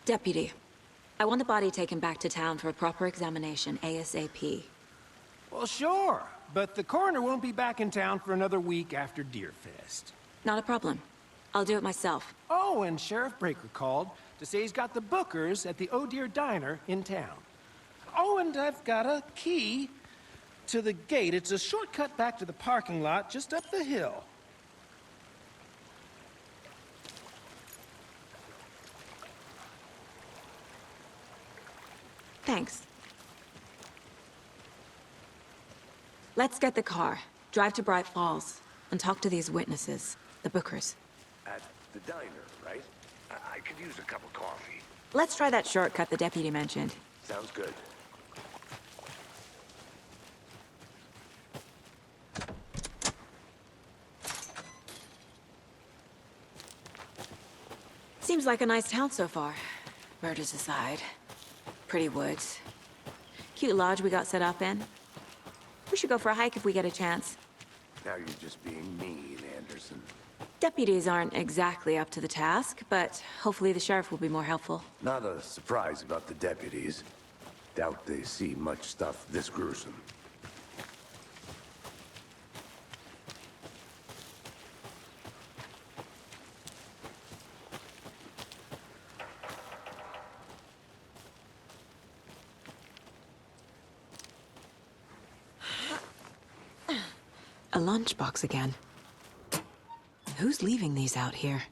Deputy, I want the body taken back to town for a proper examination, ASAP. Well, sure, but the coroner won't be back in town for another week after Deerfest. Not a problem. I'll do it myself. Oh, and Sheriff Breaker called to say he's got the bookers at the Oh Dear Diner in town. Oh, and I've got a key to the gate. It's a shortcut back to the parking lot just up the hill. Thanks. Let's get the car, drive to Bright Falls, and talk to these witnesses, the bookers. At the diner, right? I could use a cup of coffee. Let's try that shortcut the deputy mentioned. Sounds good. Seems like a nice town so far. Murders aside. Pretty woods. Cute lodge we got set up in. We should go for a hike if we get a chance. Now you're just being mean, Anderson. Deputies aren't exactly up to the task, but hopefully the sheriff will be more helpful. Not a surprise about the deputies. Doubt they see much stuff this gruesome. A lunchbox again. Who's leaving these out here?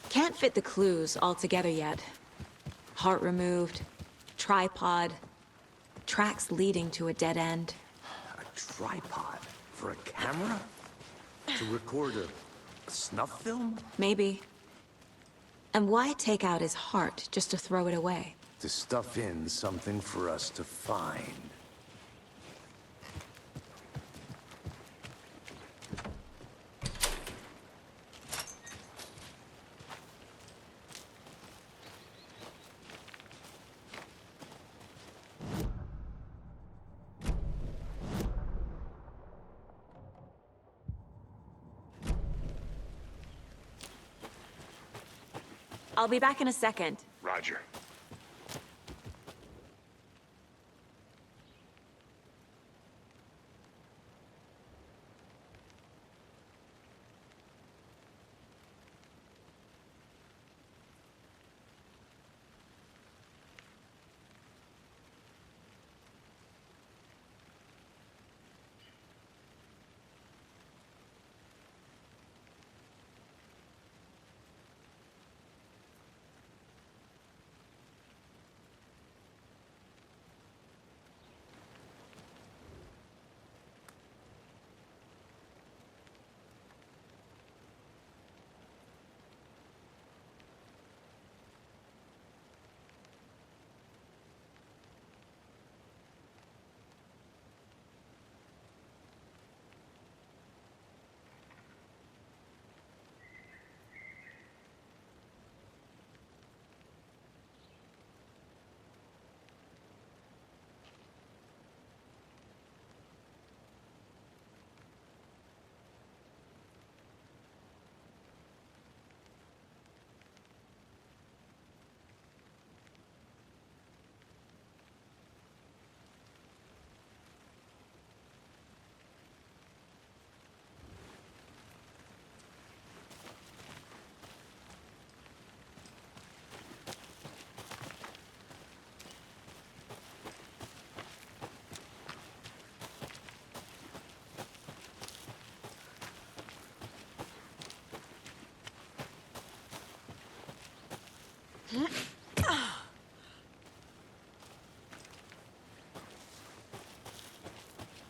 Can't fit the clues all together yet. Heart removed, tripod, tracks leading to a dead end. A tripod? For a camera? To record a snuff film? Maybe. And why take out his heart just to throw it away? To stuff in something for us to find. I'll be back in a second. Roger.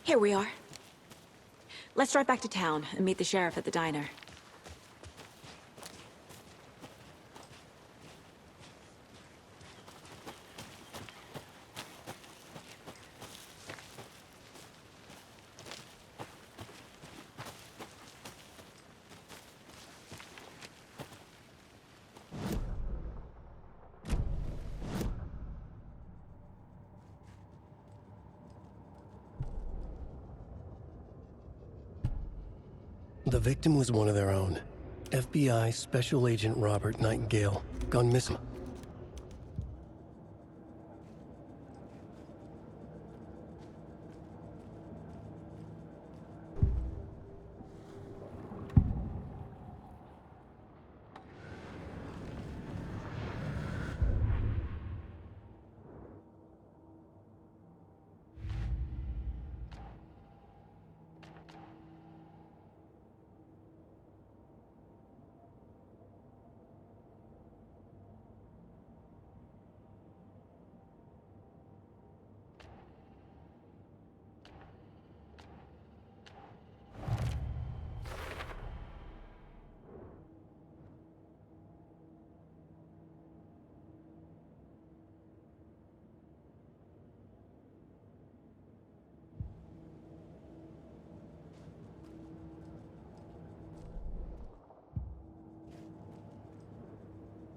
Here we are. Let's drive back to town and meet the sheriff at the diner. The victim was one of their own. FBI Special Agent Robert Nightingale, gone missing.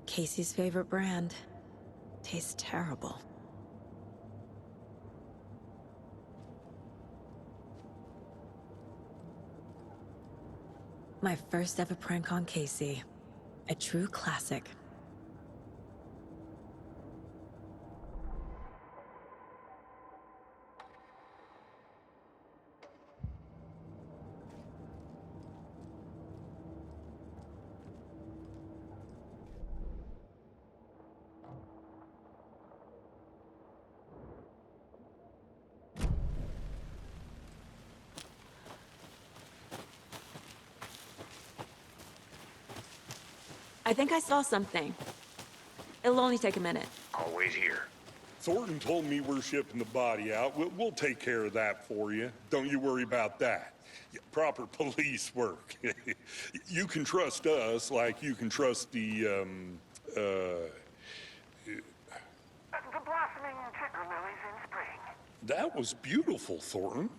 Casey's favorite brand. Tastes terrible. My first ever prank on Casey. A true classic. I think I saw something. It'll only take a minute. I'll wait here. Thornton told me we're shipping the body out. We'll take care of that for you. Don't you worry about that. Proper police work. You can trust us like you can trust the The blossoming ticker lilies in spring. That was beautiful, Thornton.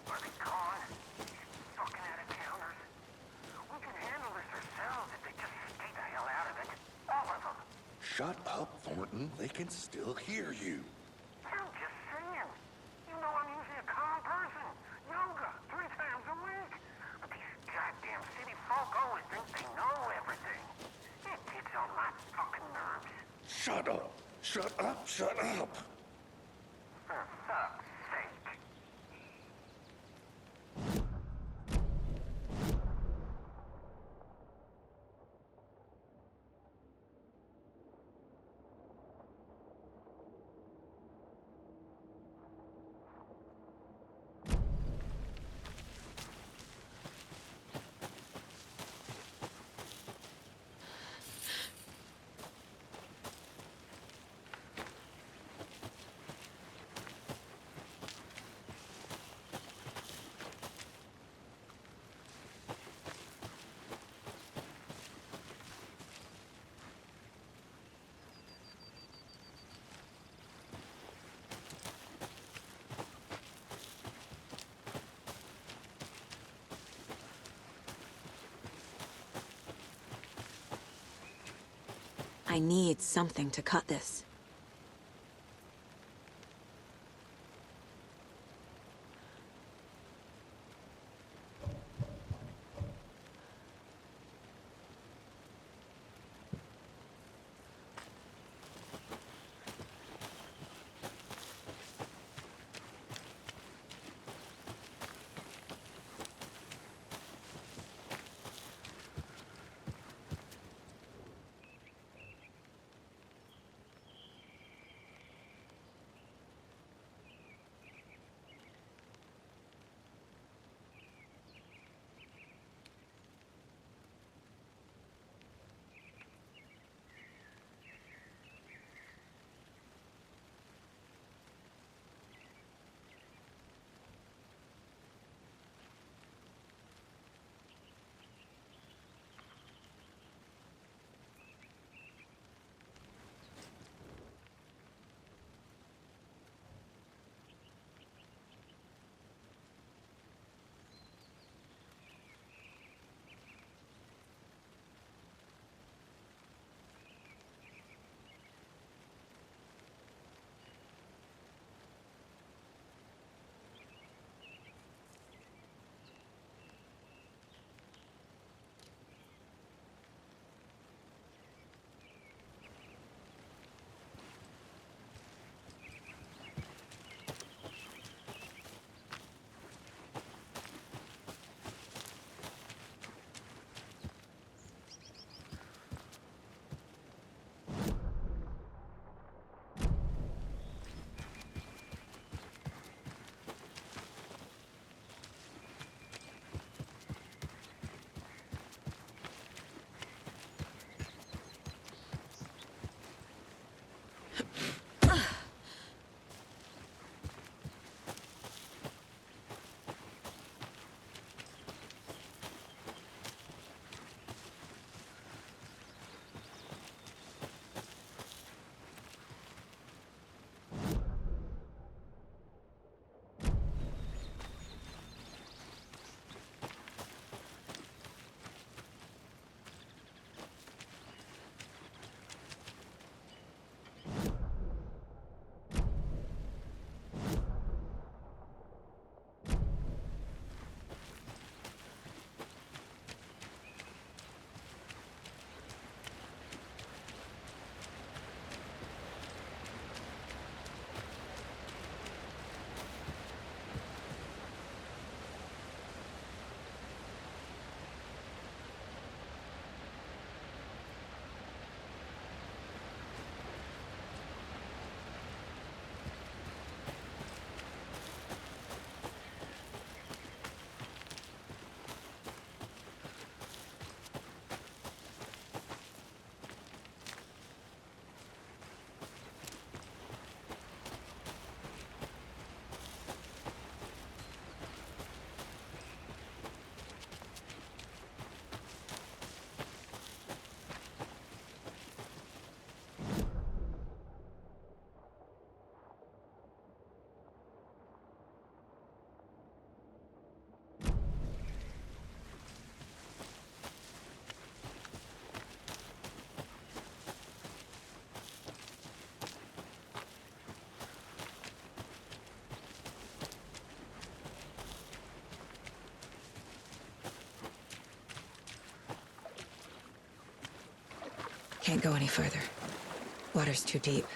Are they gone? Fucking out of towners. We can handle this ourselves if they just stay the hell out of it. All of them. Shut up, Thornton. They can still hear you. I'm just saying. You know I'm usually a calm person. Yoga 3 times a week. But these goddamn city folk always think they know everything. It gets on my fucking nerves. Shut up. Shut up. Shut up. For fuck's sake. I need something to cut this. Can't go any further. Water's too deep.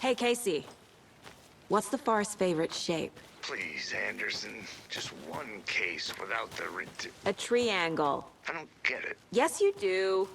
Hey, Casey. What's the Forest's favorite shape? Please, Anderson. Just one case without the A triangle. I don't get it. Yes, you do.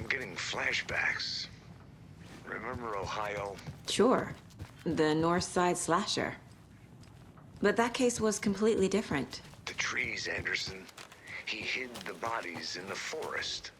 I'm getting flashbacks. Remember Ohio? Sure. The North Side slasher. But that case was completely different. The trees, Anderson. He hid the bodies in the forest.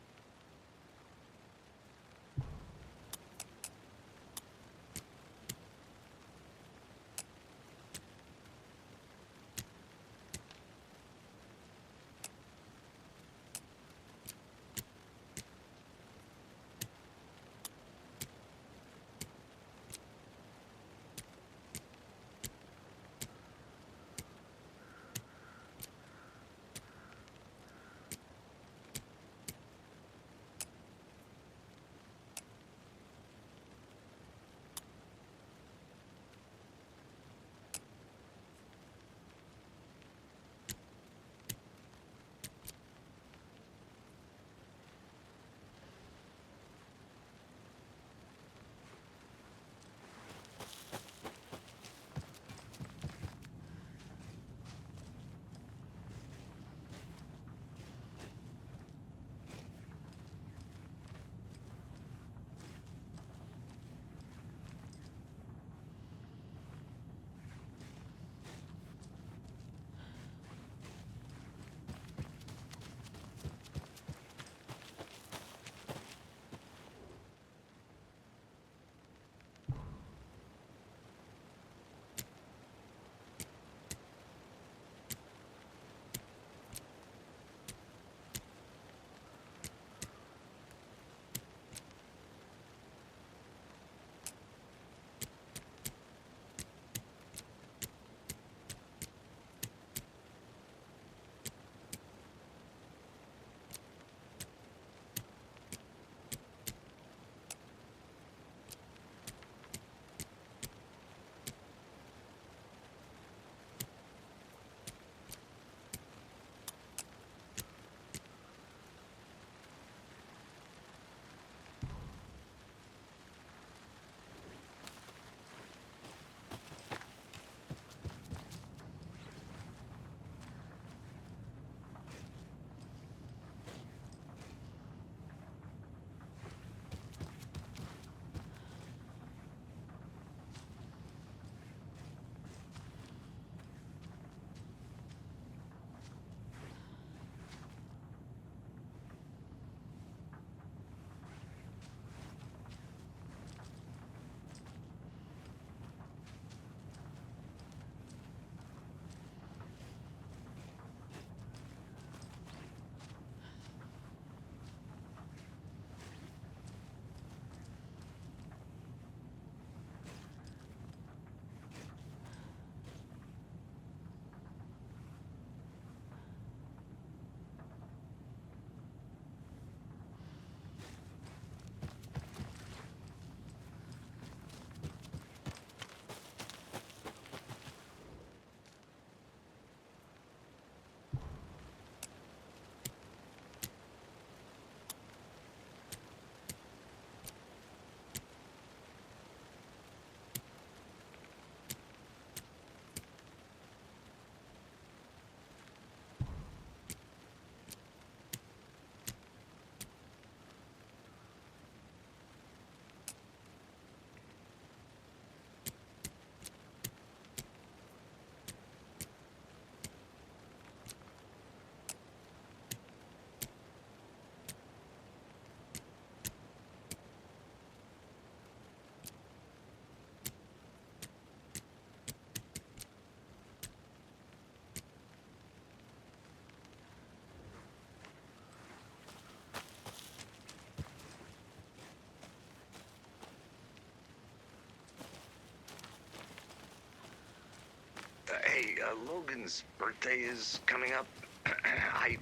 Hey, Logan's birthday is coming up. I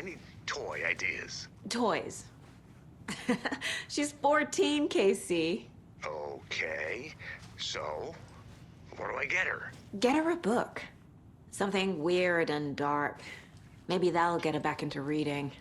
need toy ideas. Toys. She's 14, Casey. Okay, so what do I get her? Get her a book. Something weird and dark. Maybe that'll get her back into reading.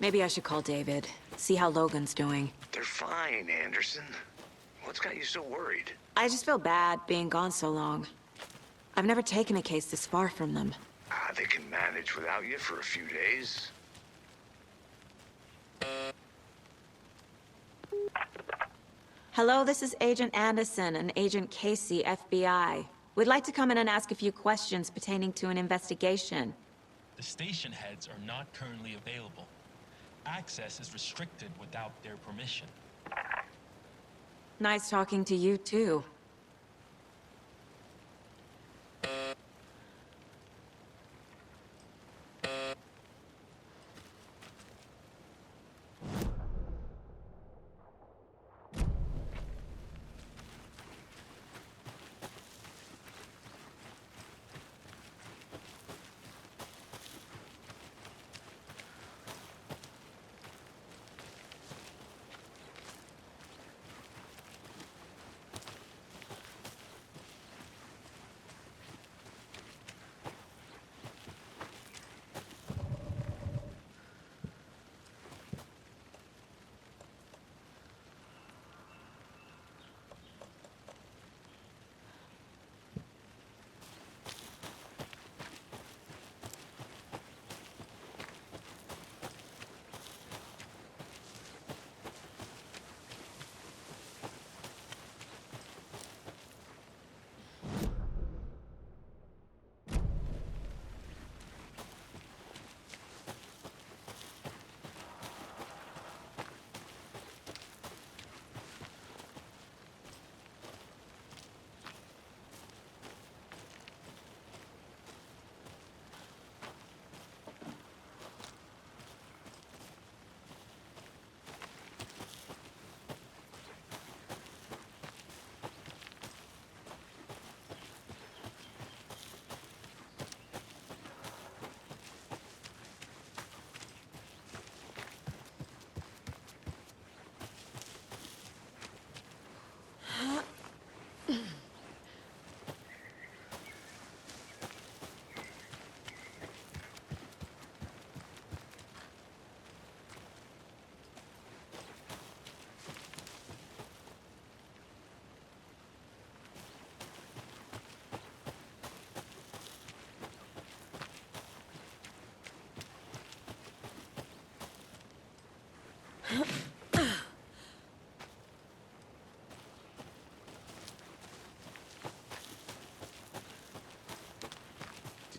Maybe I should call David, see how Logan's doing. They're fine, Anderson. What's got you so worried? I just feel bad being gone so long. I've never taken a case this far from them. They can manage without you for a few days. Hello, this is Agent Anderson and Agent Casey, FBI. We'd like to come in and ask a few questions pertaining to an investigation. The station heads are not currently available. Access is restricted without their permission. Nice talking to you, too.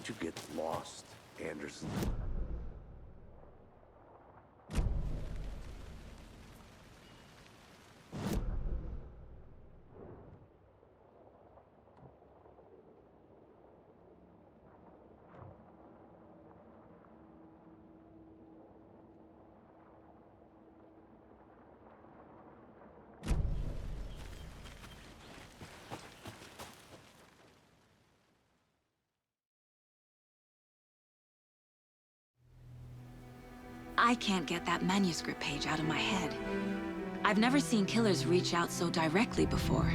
you get lost, Anderson? I can't get that manuscript page out of my head. I've never seen killers reach out so directly before.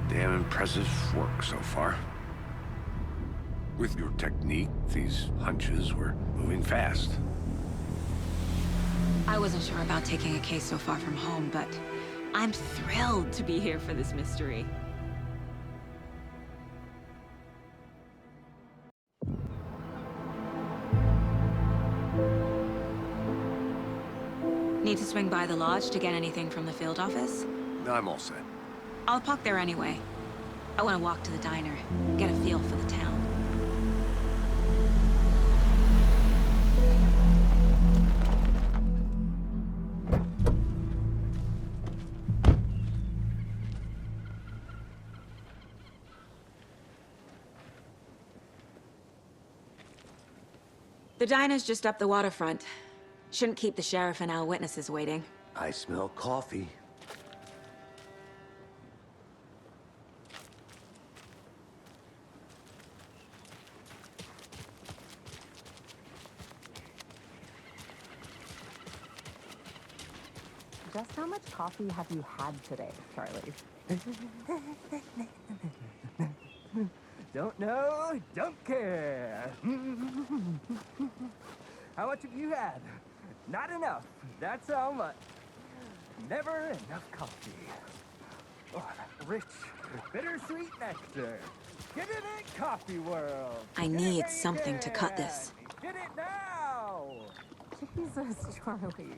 Damn impressive work so far. With your technique, these hunches were moving fast. I wasn't sure about taking a case so far from home, but I'm thrilled to be here for this mystery. Need to swing by the lodge to get anything from the field office? I'm all set. I'll park there anyway. I want to walk to the diner, get a feel for the town. The diner's just up the waterfront. Shouldn't keep the sheriff and our witnesses waiting. I smell coffee. Just how much coffee have you had today, Charlie? Don't know, don't care. How much have you had? Not enough. That's how much. Never enough coffee. Oh, that rich, bittersweet nectar. Get it in, coffee world. I need something to cut this. Get it now. Jesus, Charlie.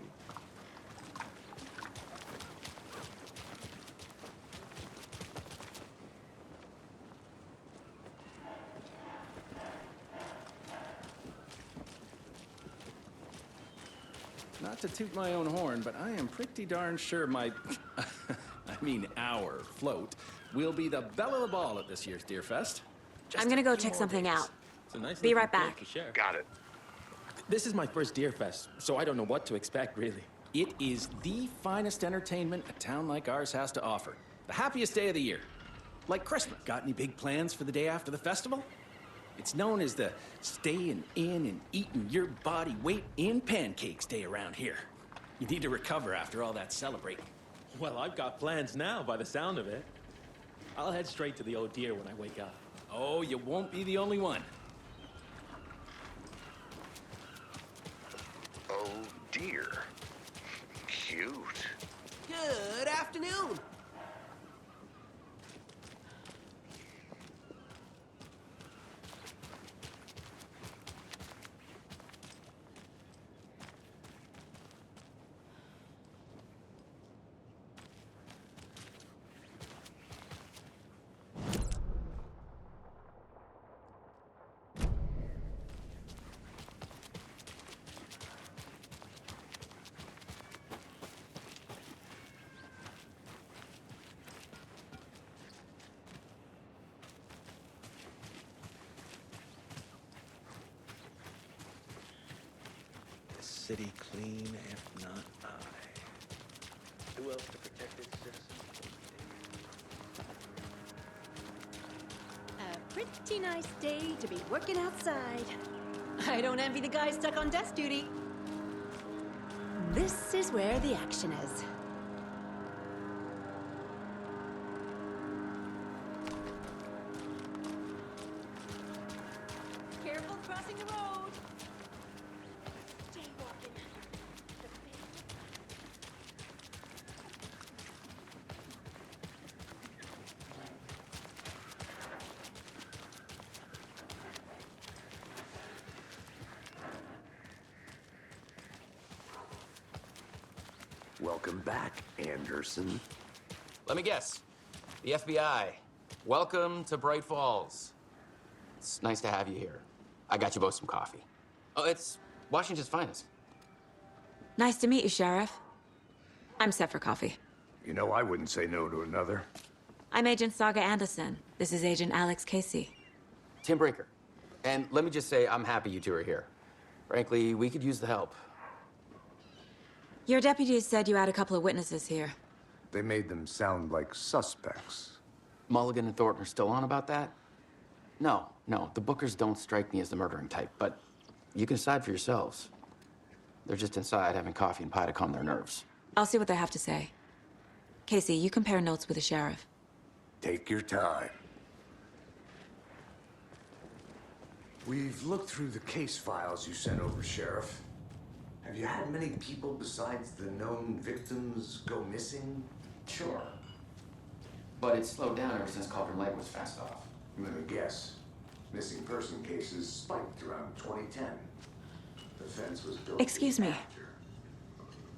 Not to toot my own horn, but I am pretty darn sure my, our float will be the belle of the ball at this year's Deer Fest. I'm gonna go check something out. Be right back. Got it. This is my first Deer Fest, so I don't know what to expect, really. It is the finest entertainment a town like ours has to offer. The happiest day of the year. Like Christmas. Got any big plans for the day after the festival? It's known as the staying in and eating your body weight in pancakes day around here. You need to recover after all that celebrating. Well, I've got plans now by the sound of it. I'll head straight to the Old Deer when I wake up. Oh, you won't be the only one. Oh dear. Cute. Good afternoon. City clean, if not I. Who else to protect its citizens? A pretty nice day to be working outside. I don't envy the guy stuck on desk duty. This is where the action is. Careful crossing the road. Welcome back, Anderson. Let me guess. The FBI. Welcome to Bright Falls. It's nice to have you here. I got you both some coffee. Oh, it's Washington's finest. Nice to meet you, Sheriff. I'm set for coffee. You know, I wouldn't say no to another. I'm Agent Saga Anderson. This is Agent Alex Casey. Tim Brinker. And let me just say, I'm happy you two are here. Frankly, we could use the help. Your deputies said you had a couple of witnesses here. They made them sound like suspects. Mulligan and Thornton are still on about that? No, the Bookers don't strike me as the murdering type, but you can decide for yourselves. They're just inside having coffee and pie to calm their nerves. I'll see what they have to say. Casey, you compare notes with the sheriff. Take your time. We've looked through the case files you sent over, Sheriff. Have you had many people besides the known victims go missing? Sure. But it's slowed down ever since Cauldron Lake was fenced off. Let me guess. Missing person cases spiked around 2010. The fence was built. Excuse me.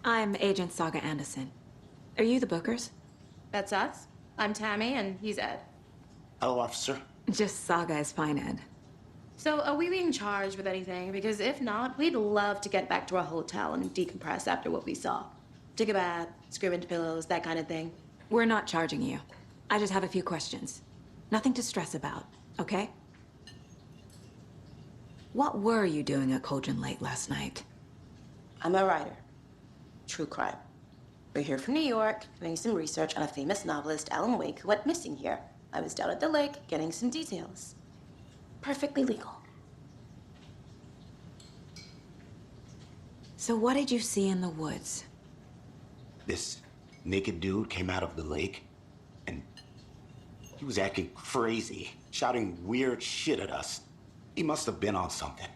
I'm Agent Saga Anderson. Are you the Bookers? That's us. I'm Tammy, and he's Ed. Hello, officer. Just Saga is fine, Ed. So, are we being charged with anything? Because if not, we'd love to get back to our hotel and decompress after what we saw. Take a bath, scream into pillows, that kind of thing. We're not charging you. I just have a few questions. Nothing to stress about, okay? What were you doing at Cauldron Lake last night? I'm a writer. True crime. We're here from New York, doing some research on a famous novelist, Alan Wake, who went missing here. I was down at the lake, getting some details. Perfectly legal. So what did you see in the woods? This naked dude came out of the lake, and he was acting crazy, shouting weird shit at us. He must have been on something.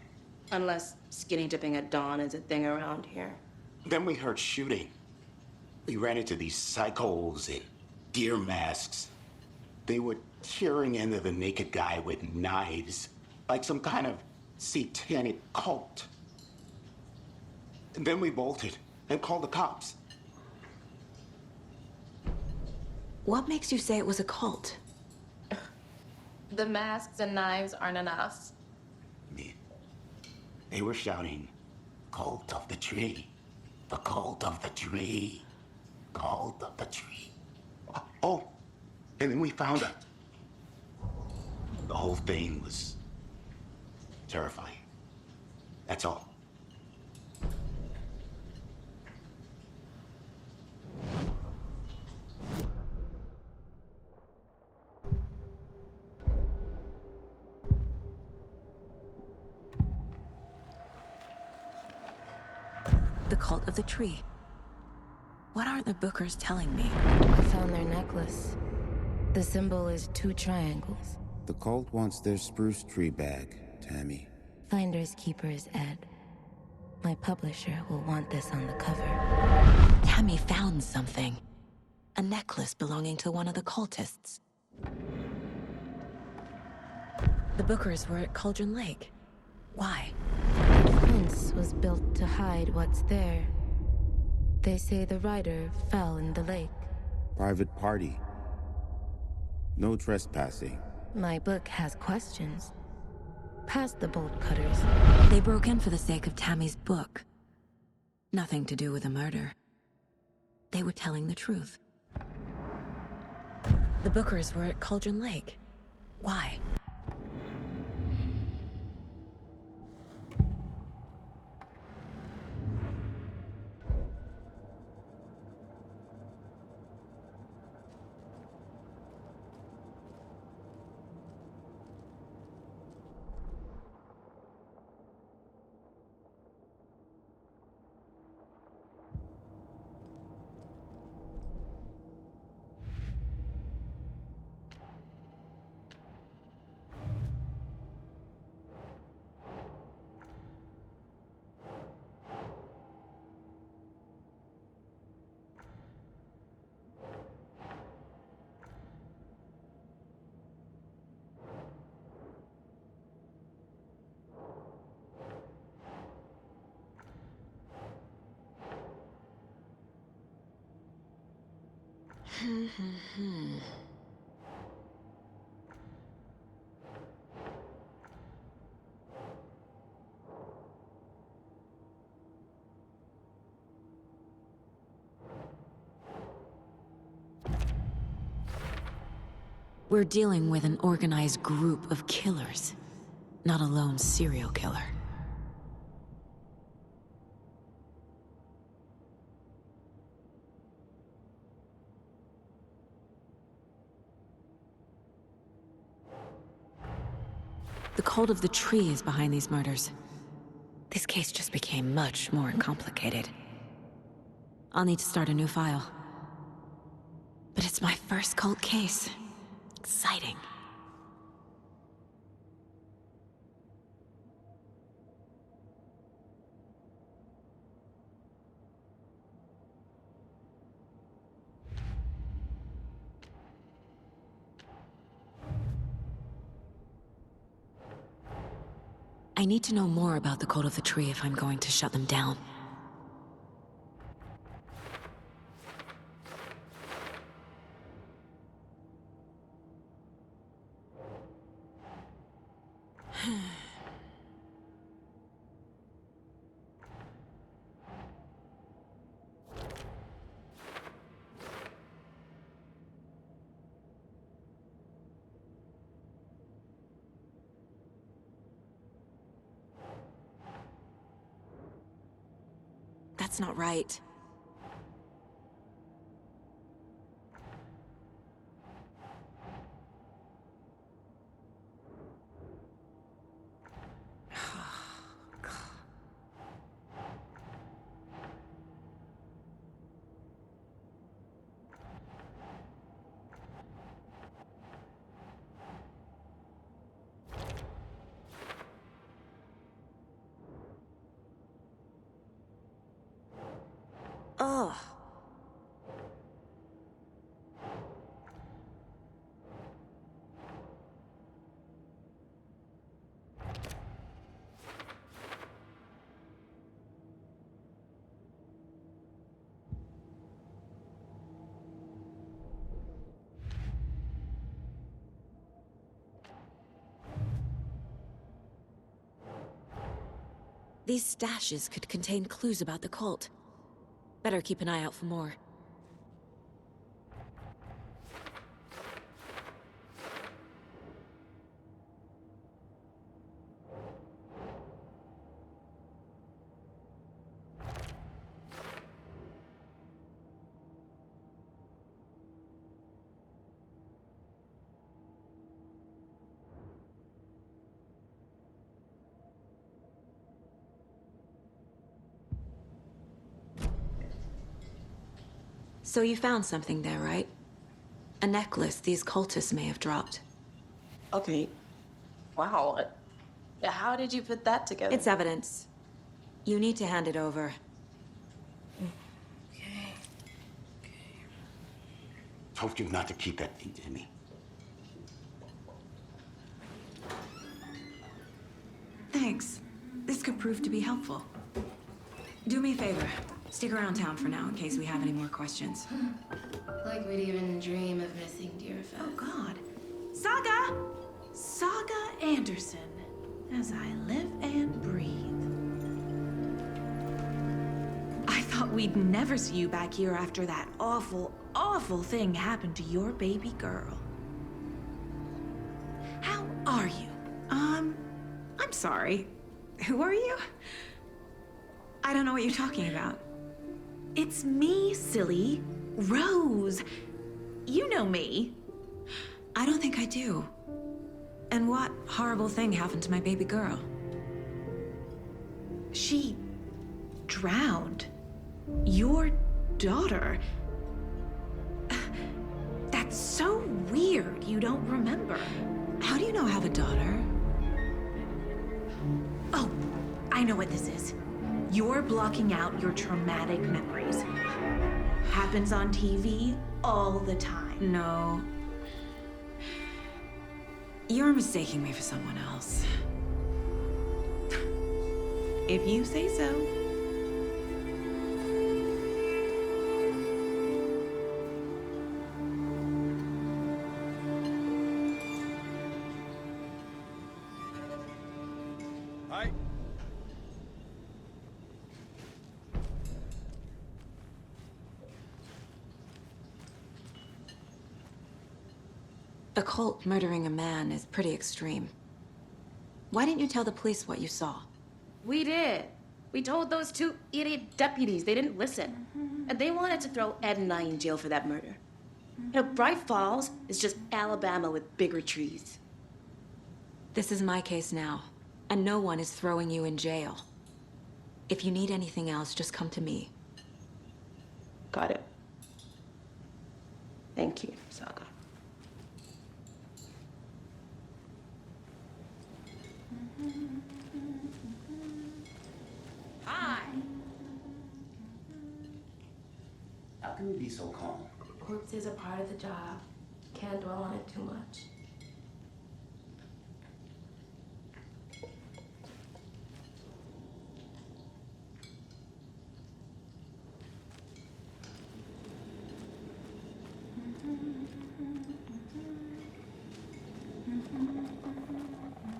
Unless skinny dipping at dawn is a thing around here. Then we heard shooting. We ran into these psychos in deer masks. They were tearing into the naked guy with knives, like some kind of satanic cult. And then we bolted and called the cops. What makes you say it was a cult? The masks and knives aren't enough. They were shouting, "Cult of the tree, the cult of the tree, cult of the tree." Oh, and then we found her. The whole thing was terrifying. That's all. The cult of the tree. What aren't the Bookers telling me? I found their necklace. The symbol is 2 triangles. The cult wants their spruce tree back, Tammy. Finders keepers, Ed. My publisher will want this on the cover. Tammy found something. A necklace belonging to one of the cultists. The Bookers were at Cauldron Lake. Why? The fence was built to hide what's there. They say the rider fell in the lake. Private party. No trespassing. My book has questions. Past the bolt cutters. They broke in for the sake of Tammy's book. Nothing to do with a murder. They were telling the truth. The Bookers were at Cauldron Lake. Why? We're dealing with an organized group of killers, not a lone serial killer. The cult of the tree is behind these murders. This case just became much more complicated. I'll need to start a new file. But it's my first cult case. Exciting. I need to know more about the cult of the tree if I'm going to shut them down. That's not right. Ugh. These stashes could contain clues about the cult. Better keep an eye out for more. So you found something there, right? A necklace these cultists may have dropped. Okay. Wow. How did you put that together? It's evidence. You need to hand it over. Told you not to keep that thing to me. Thanks. This could prove to be helpful. Do me a favor. Stick around town for now in case we have any more questions. Like we'd even dream of missing Deerfest. Oh, God. Saga! Saga Anderson. As I live and breathe. I thought we'd never see you back here after that awful, awful thing happened to your baby girl. How are you? I'm sorry. Who are you? I don't know what you're talking about. It's me, silly. Rose. You know me. I don't think I do. And what horrible thing happened to my baby girl? She drowned. Your daughter. That's so weird you don't remember. How do you know I have a daughter? Oh, I know what this is. You're blocking out your traumatic memories. Happens on TV all the time. No. You're mistaking me for someone else. If you say so. Hi. A cult murdering a man is pretty extreme. Why didn't you tell the police what you saw? We did. We told those two idiot deputies. They didn't listen. And they wanted to throw Ed and I in jail for that murder. You know, Bright Falls is just Alabama with bigger trees. This is my case now, and no one is throwing you in jail. If you need anything else, just come to me. Got it. Thank you, Saga. Hi. How can you be so calm? Corpse is a part of the job. Can't dwell on it too much.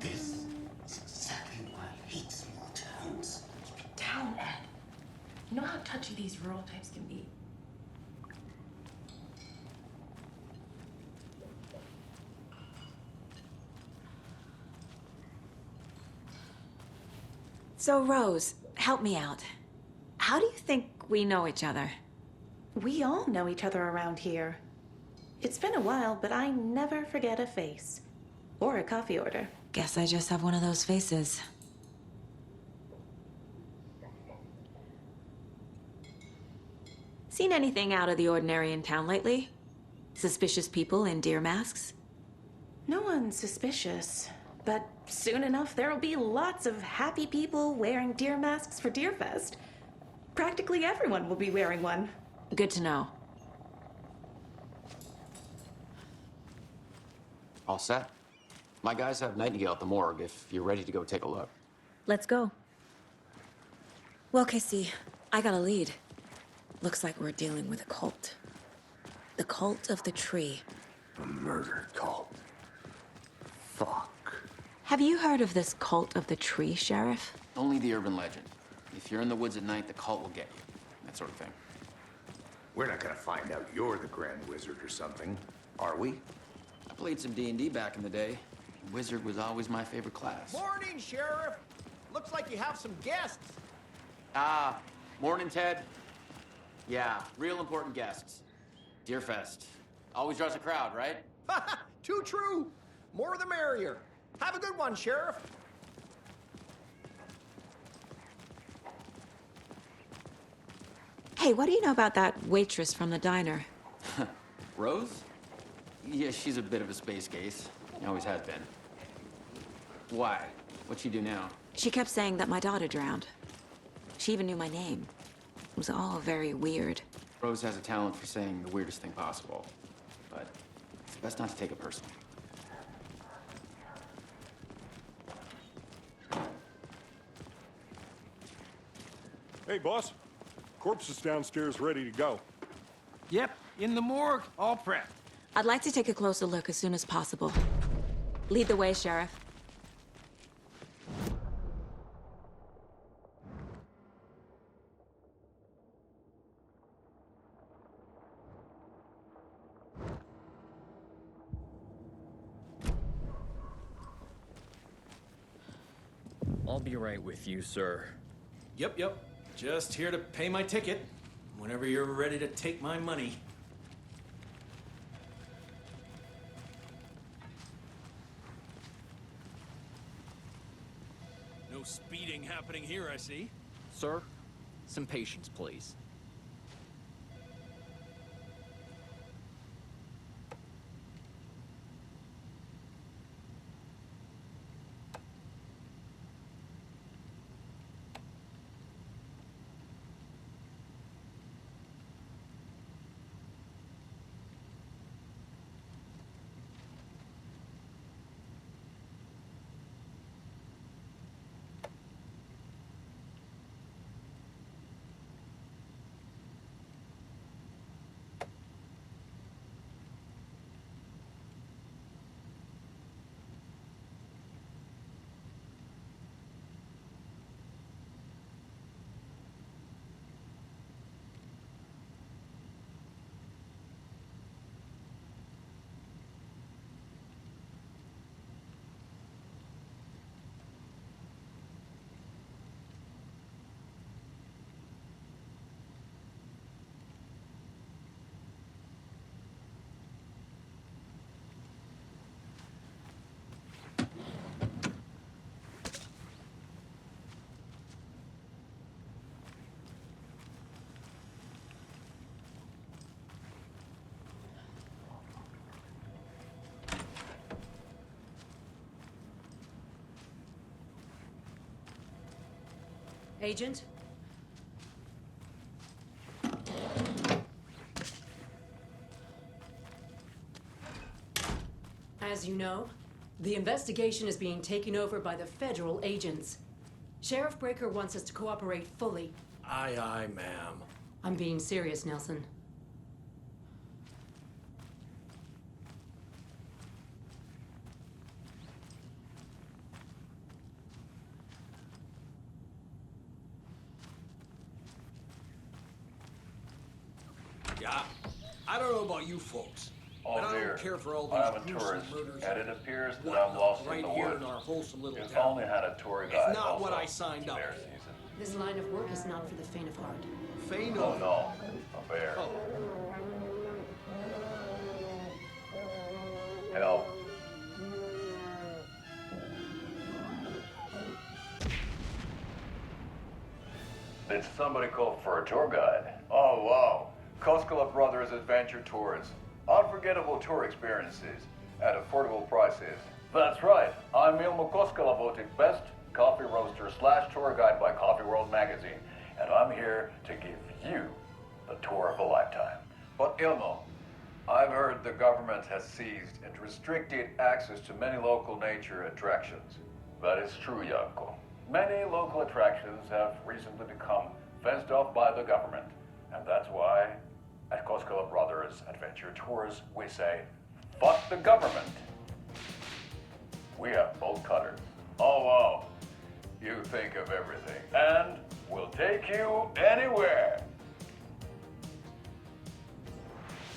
This is exactly why I hate small towns. Keep it down, Ed. You know how touchy these rural types can be. So, Rose, help me out. How do you think we know each other? We all know each other around here. It's been a while, but I never forget a face. Or a coffee order. Guess I just have one of those faces. Seen anything out of the ordinary in town lately? Suspicious people in deer masks? No one's suspicious. But soon enough, there'll be lots of happy people wearing deer masks for Deerfest. Practically everyone will be wearing one. Good to know. All set? My guys have Nightingale at the morgue if you're ready to go take a look. Let's go. Well, Casey, I got a lead. Looks like we're dealing with a cult. The cult of the tree. A murder cult. Fuck. Have you heard of this cult of the tree, Sheriff? Only the urban legend. If you're in the woods at night, the cult will get you. That sort of thing. We're not gonna find out you're the Grand Wizard or something, are we? I played some D&D back in the day. Wizard was always my favorite class. Morning, Sheriff. Looks like you have some guests. Ah, morning, Ted. Yeah, real important guests. Deerfest. Always draws a crowd, right? Too true. More the merrier. Have a good one, Sheriff. Hey, what do you know about that waitress from the diner? Rose? Yeah, she's a bit of a space case. Always has been. Why? What'd she do now? She kept saying that my daughter drowned. She even knew my name. It was all very weird. Rose has a talent for saying the weirdest thing possible. But it's best not to take it personally. Hey, boss. Corpse is downstairs ready to go. Yep, in the morgue, all prepped. I'd like to take a closer look as soon as possible. Lead the way, Sheriff. I'll be right with you, sir. Yep. Just here to pay my ticket. Whenever you're ready to take my money. No speeding happening here, I see. Sir, some patience, please. Agent? As you know, the investigation is being taken over by the federal agents. Sheriff Breaker wants us to cooperate fully. Aye, aye, ma'am. I'm being serious, Nelson. Yeah, I don't know about you folks, Oh but I dear, don't care for all I'm these a gruesome tourist, murders. and it appears that whatnot I'm lost right in the here woods. in our wholesome little If town. only had a tour It's guide not what also I signed to up their for. season. This line of work is not for the faint of heart. Faint Oh of... no, a bear. Oh. Help. Did somebody call for a tour guide? Oh wow, Koskela Brothers Adventure Tours. Unforgettable tour experiences at affordable prices. That's right, I'm Ilmo Koskela, voted best coffee roaster / tour guide by Coffee World magazine, and I'm here to give you the tour of a lifetime. But Ilmo, I've heard the government has seized and restricted access to many local nature attractions. That is true, Janko. Many local attractions have recently become fenced off by the government, and that's why at Koskela Brothers Adventure Tours we say, fuck the government. We have bolt cutters. Oh wow, you think of everything, and we'll take you anywhere.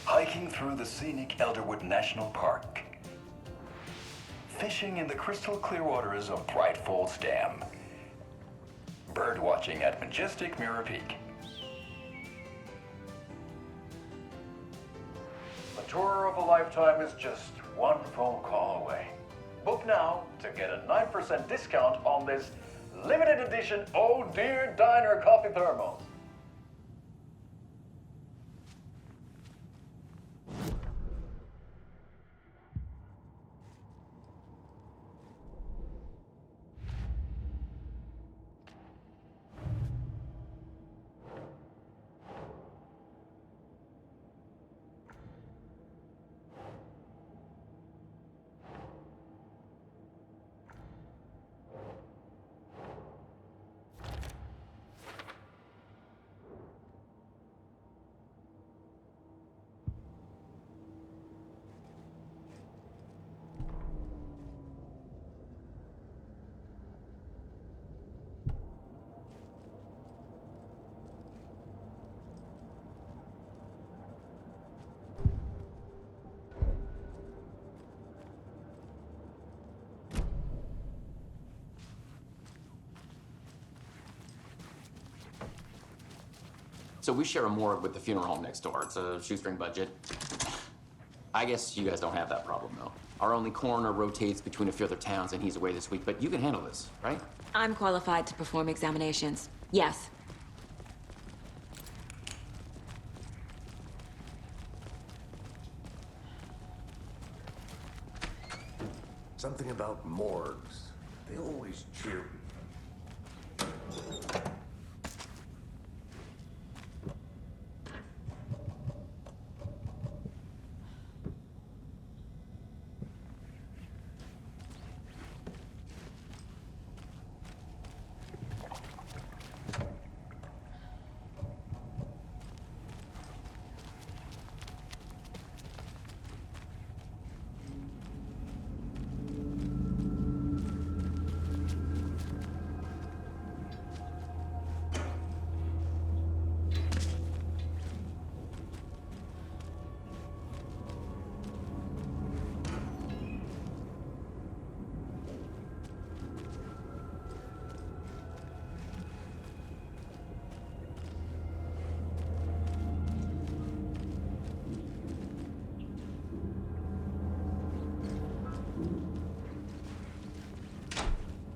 Hiking through the scenic Elderwood National Park. Fishing in the crystal clear waters of Bright Falls Dam. Bird watching at majestic Mirror Peak. The tour of a lifetime is just one phone call away. Book now to get a 9% discount on this limited edition Oh Dear Diner coffee thermos. So we share a morgue with the funeral home next door. It's a shoestring budget. I guess you guys don't have that problem, though. Our only coroner rotates between a few other towns, and he's away this week, but you can handle this, right? I'm qualified to perform examinations. Yes. Something about morgues. They always cheer me.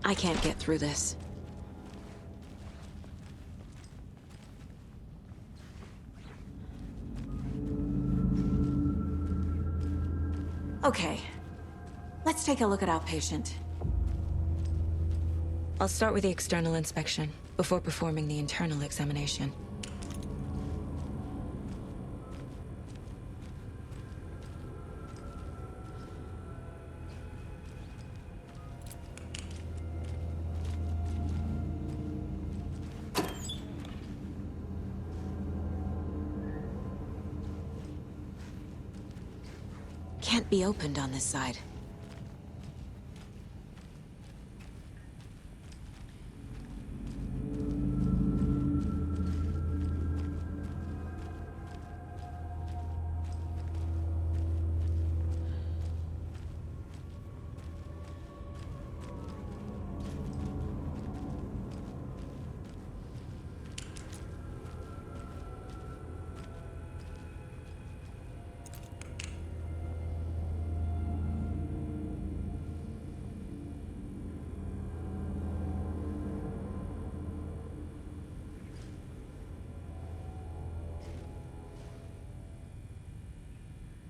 I can't get through this. Okay. Let's take a look at outpatient. I'll start with the external inspection. before performing the internal examination. Can't be opened on this side.